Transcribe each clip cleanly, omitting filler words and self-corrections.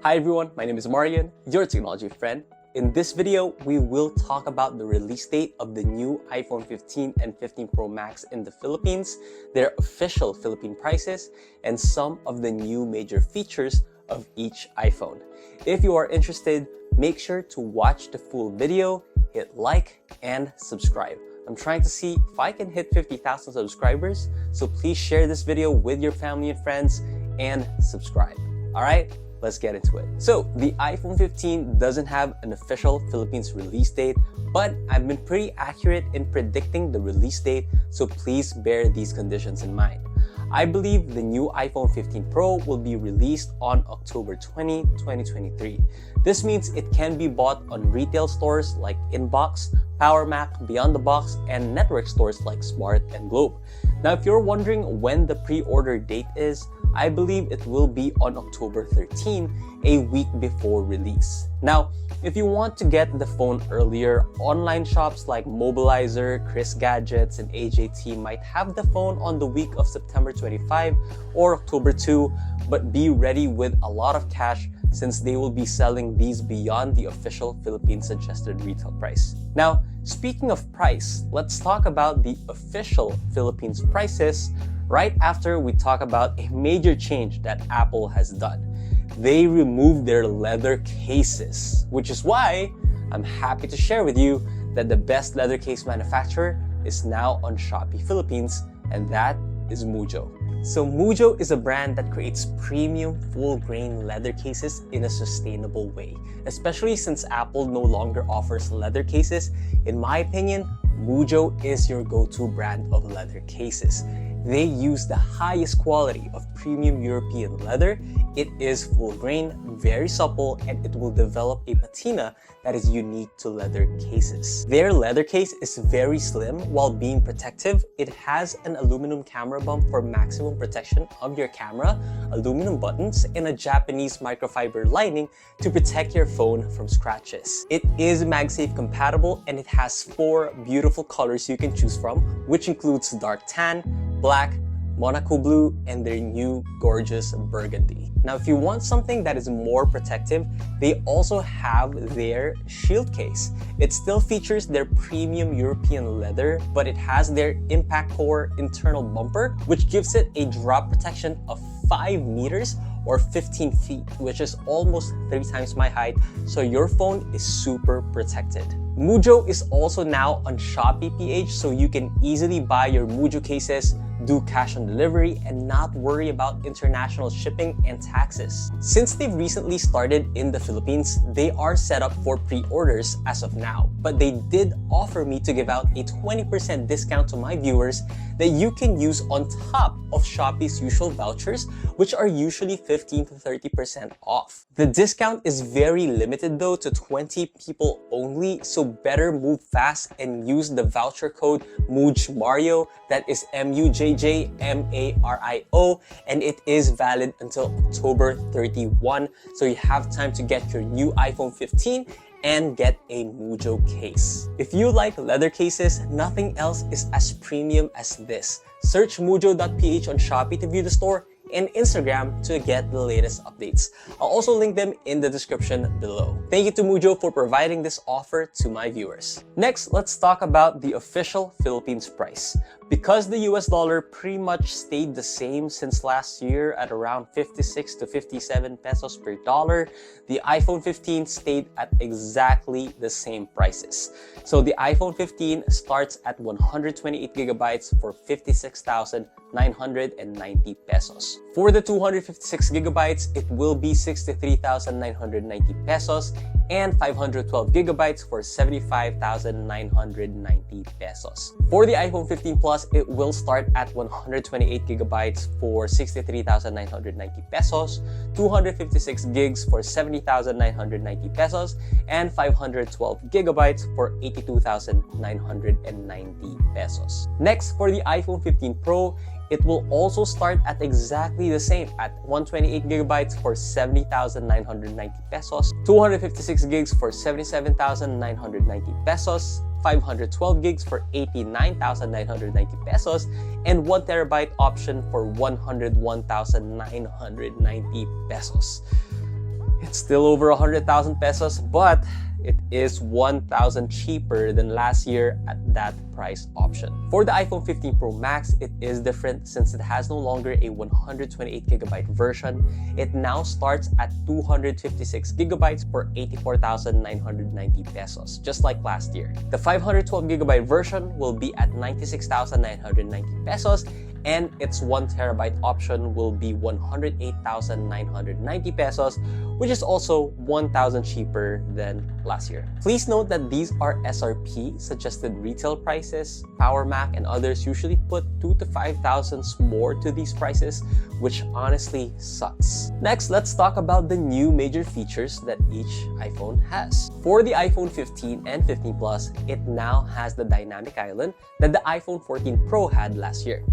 Hi everyone, my name is Marian, your technology friend. In this video, we will talk about the release date of the new iPhone 15 and 15 Pro Max in the Philippines, their official Philippine prices, and some of the new major features of each iPhone. If you are interested, make sure to watch the full video, hit like, and subscribe. I'm trying to see if I can hit 50,000 subscribers, so please share this video with your family and friends and subscribe. Alright, let's get into it. So, the iPhone 15 doesn't have an official Philippines release date, but I've been pretty accurate in predicting the release date, so please bear these conditions in mind. I believe the new iPhone 15 Pro will be released on October 20, 2023. This means it can be bought on retail stores like Inbox, PowerMac, Beyond the Box, and network stores like Smart and Globe. Now, if you're wondering when the pre-order date is, I believe it will be on October 13, a week before release. Now, if you want to get the phone earlier, online shops like Mobilizer, Chris Gadgets, and AJT might have the phone on the week of September 25 or October 2, but be ready with a lot of cash since they will be selling these beyond the official Philippine suggested retail price. Now, speaking of price, let's talk about the official Philippines prices right after we talk about a major change that Apple has done. They removed their leather cases, which is why I'm happy to share with you that the best leather case manufacturer is now on Shopee Philippines, and that is Mujjo. So Mujjo is a brand that creates premium full-grain leather cases in a sustainable way. Especially since Apple no longer offers leather cases, in my opinion, Mujjo is your go-to brand of leather cases. They use the highest quality of premium European leather. It is full grain, very supple, and it will develop a patina that is unique to leather cases. Their leather case is very slim while being protective. It has an aluminum camera bump for maximum protection of your camera, aluminum buttons, and a Japanese microfiber lining to protect your phone from scratches. It is MagSafe compatible, and it has 4 beautiful colors you can choose from, which includes dark tan, black, Monaco blue, and their new gorgeous burgundy. Now, if you want something that is more protective, they also have their shield case. It still features their premium European leather, but it has their impact core internal bumper, which gives it a drop protection of 5 meters or 15 feet, which is almost 3 times my height, so your phone is super protected. Mujjo is also now on Shopee PH, so you can easily buy your Mujjo cases, do cash on delivery, and not worry about international shipping and taxes. Since they've recently started in the Philippines, they are set up for pre-orders as of now, but they did offer me to give out a 20% discount to my viewers that you can use on top of Shopee's usual vouchers, which are usually 15 to 30% off. The discount is very limited though to 20 people only, so better move fast and use the voucher code MUJMARIO, that is MUJJMARIO, and it is valid until October 31, so you have time to get your new iPhone 15 and get a Mujjo case. If you like leather cases, nothing else is as premium as this. Search mujjo.ph on Shopee to view the store and Instagram to get the latest updates. I'll also link them in the description below. Thank you to Mujjo for providing this offer to my viewers. Next, let's talk about the official Philippines price. Because the US dollar pretty much stayed the same since last year at around 56 to 57 pesos per dollar, the iPhone 15 stayed at exactly the same prices. So the iPhone 15 starts at 128 gigabytes for 56,990 pesos. For the 256 gigabytes, it will be 63,990 pesos, and 512 gigabytes for 75,990 pesos. For the iPhone 15 Plus, it will start at 128 gigabytes for 63,990 pesos, 256 gigs for 70,990 pesos, and 512 gigabytes for 82,990 pesos. Next, for the iPhone 15 Pro, it will also start at exactly the same at 128 gigabytes for 70,990 pesos, 256 gigs for 77,990 pesos, 512 gigs for 89,990 pesos, and 1 terabyte option for 101,990 pesos. It's still over 100,000 pesos, but it is 1,000 cheaper than last year at that price option. For the iPhone 15 Pro Max, it is different since it has no longer a 128GB version. It now starts at 256GB for 84,990 pesos, just like last year. The 512GB version will be at 96,990 pesos, and its 1TB option will be 108,990 pesos, which is also 1,000 cheaper than last year. Please note that these are SRP, suggested retail prices. Power Mac and others usually put 2,000 to 5,000 more to these prices, which honestly sucks. Next, let's talk about the new major features that each iPhone has. For the iPhone 15 and 15 Plus, it now has the dynamic island that the iPhone 14 Pro had last year.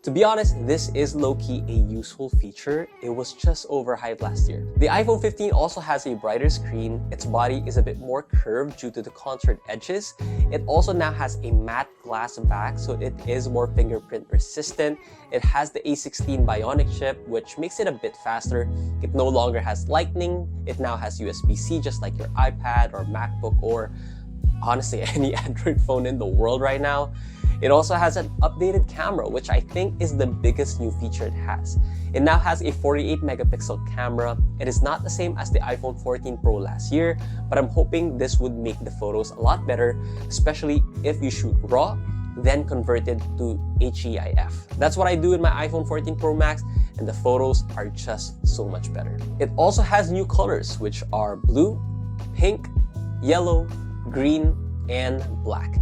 To be honest, this is low-key a useful feature. It was just overhyped last year. The iPhone 15 also has a brighter screen. Its body is a bit more curved due to the contoured edges. It also now has a matte glass back, so it is more fingerprint resistant. It has the A16 Bionic chip, which makes it a bit faster. It no longer has Lightning. It now has USB-C, just like your iPad or MacBook or honestly any Android phone in the world right now. It also has an updated camera, which I think is the biggest new feature it has. It now has a 48-megapixel camera. It is not the same as the iPhone 14 Pro last year, but I'm hoping this would make the photos a lot better, especially if you shoot RAW, then convert it to HEIF. That's what I do in my iPhone 14 Pro Max, and the photos are just so much better. It also has new colors, which are blue, pink, yellow, green, and black.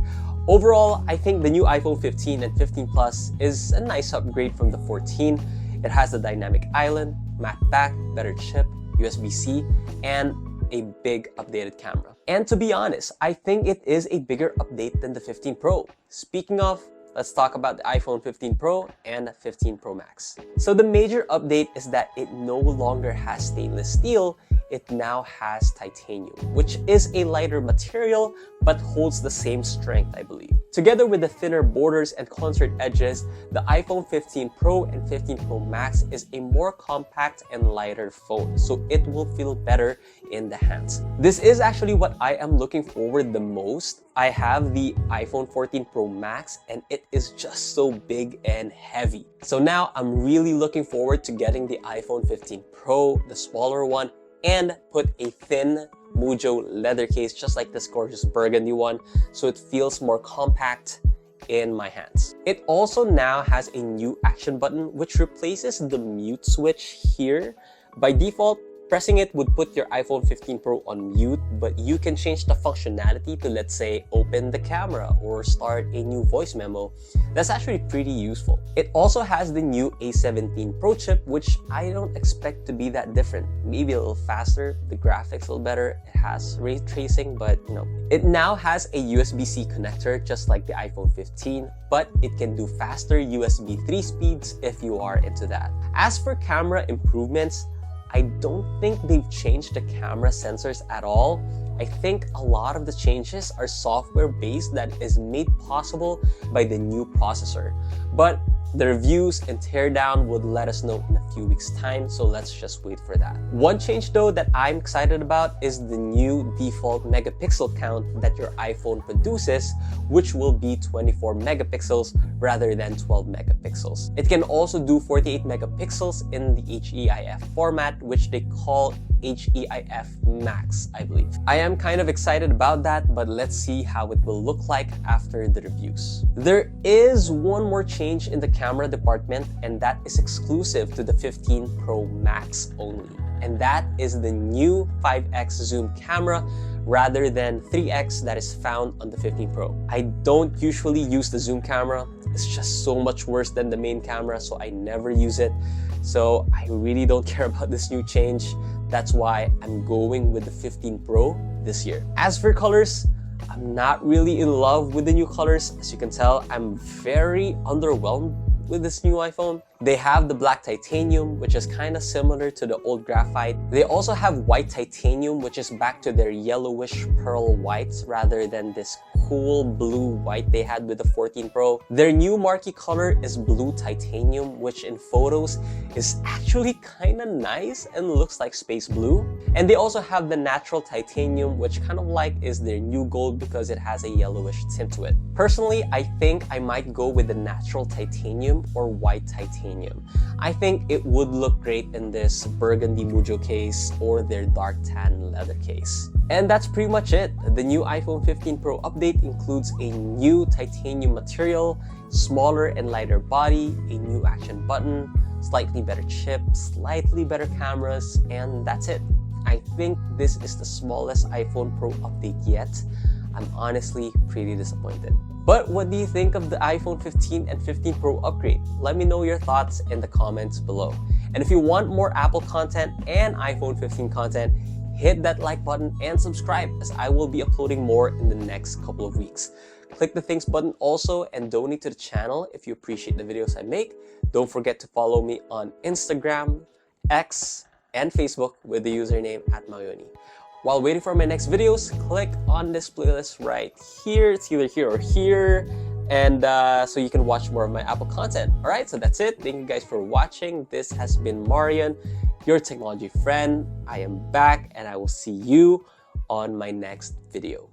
Overall, I think the new iPhone 15 and 15 Plus is a nice upgrade from the 14. It has the dynamic island, matte back, better chip, USB-C, and a big updated camera. And to be honest, I think it is a bigger update than the 15 Pro. Speaking of, let's talk about the iPhone 15 Pro and 15 Pro Max. So the major update is that it no longer has stainless steel. It now has titanium, which is a lighter material but holds the same strength, I believe. Together with the thinner borders and contoured edges, the iPhone 15 Pro and 15 Pro Max is a more compact and lighter phone, so it will feel better in the hands. This is actually what I am looking forward the most. I have the iPhone 14 Pro Max and it is just so big and heavy. So now I'm really looking forward to getting the iPhone 15 Pro, the smaller one, and put a thin Mujjo leather case just like this gorgeous burgundy one, so it feels more compact in my hands. It also now has a new action button which replaces the mute switch here. By default, pressing it would put your iPhone 15 Pro on mute, but you can change the functionality to, let's say, open the camera or start a new voice memo. That's actually pretty useful. It also has the new A17 Pro chip, which I don't expect to be that different. Maybe a little faster, the graphics a little better, it has ray tracing, but you know. It now has a USB-C connector just like the iPhone 15, but it can do faster USB 3 speeds if you are into that. As for camera improvements, I don't think they've changed the camera sensors at all. I think a lot of the changes are software-based that is made possible by the new processor. But the reviews and teardown would let us know in a few weeks' time, so let's just wait for that. One change though that I'm excited about is the new default megapixel count that your iPhone produces, which will be 24 megapixels rather than 12 megapixels. It can also do 48 megapixels in the HEIF format, which they call HEIF Max, I believe. I am kind of excited about that, but let's see how it will look like after the reviews. There is one more change in the camera department, and that is exclusive to the 15 Pro Max only. And that is the new 5x zoom camera rather than 3x that is found on the 15 Pro. I don't usually use the zoom camera. It's just so much worse than the main camera, so I never use it. So I really don't care about this new change. That's why I'm going with the 15 Pro this year. As for colors, I'm not really in love with the new colors. As you can tell, I'm very underwhelmed with this new iPhone. They have the black titanium, which is kind of similar to the old graphite. They also have white titanium, which is back to their yellowish pearl whites rather than this cool blue white they had with the 14 Pro. Their new marquee color is blue titanium, which in photos is actually kind of nice and looks like space blue. And they also have the natural titanium, which kind of like is their new gold because it has a yellowish tint to it. Personally, I think I might go with the natural titanium or white titanium. I think it would look great in this burgundy Mujjo case or their dark tan leather case. And that's pretty much it. The new iPhone 15 Pro update includes a new titanium material, smaller and lighter body, a new action button, slightly better chip, slightly better cameras, and that's it. I think this is the smallest iPhone Pro update yet. I'm honestly pretty disappointed. But what do you think of the iPhone 15 and 15 Pro upgrade? Let me know your thoughts in the comments below. And if you want more Apple content and iPhone 15 content, hit that like button and subscribe, as I will be uploading more in the next couple of weeks. Click the thanks button also and donate to the channel if you appreciate the videos I make. Don't forget to follow me on Instagram, X, and Facebook with the username @Mayoni. While waiting for my next videos, click on this playlist right here. It's either here or here. And so you can watch more of my Apple content. Alright, so that's it. Thank you guys for watching. This has been Marian, your technology friend. I am back and I will see you on my next video.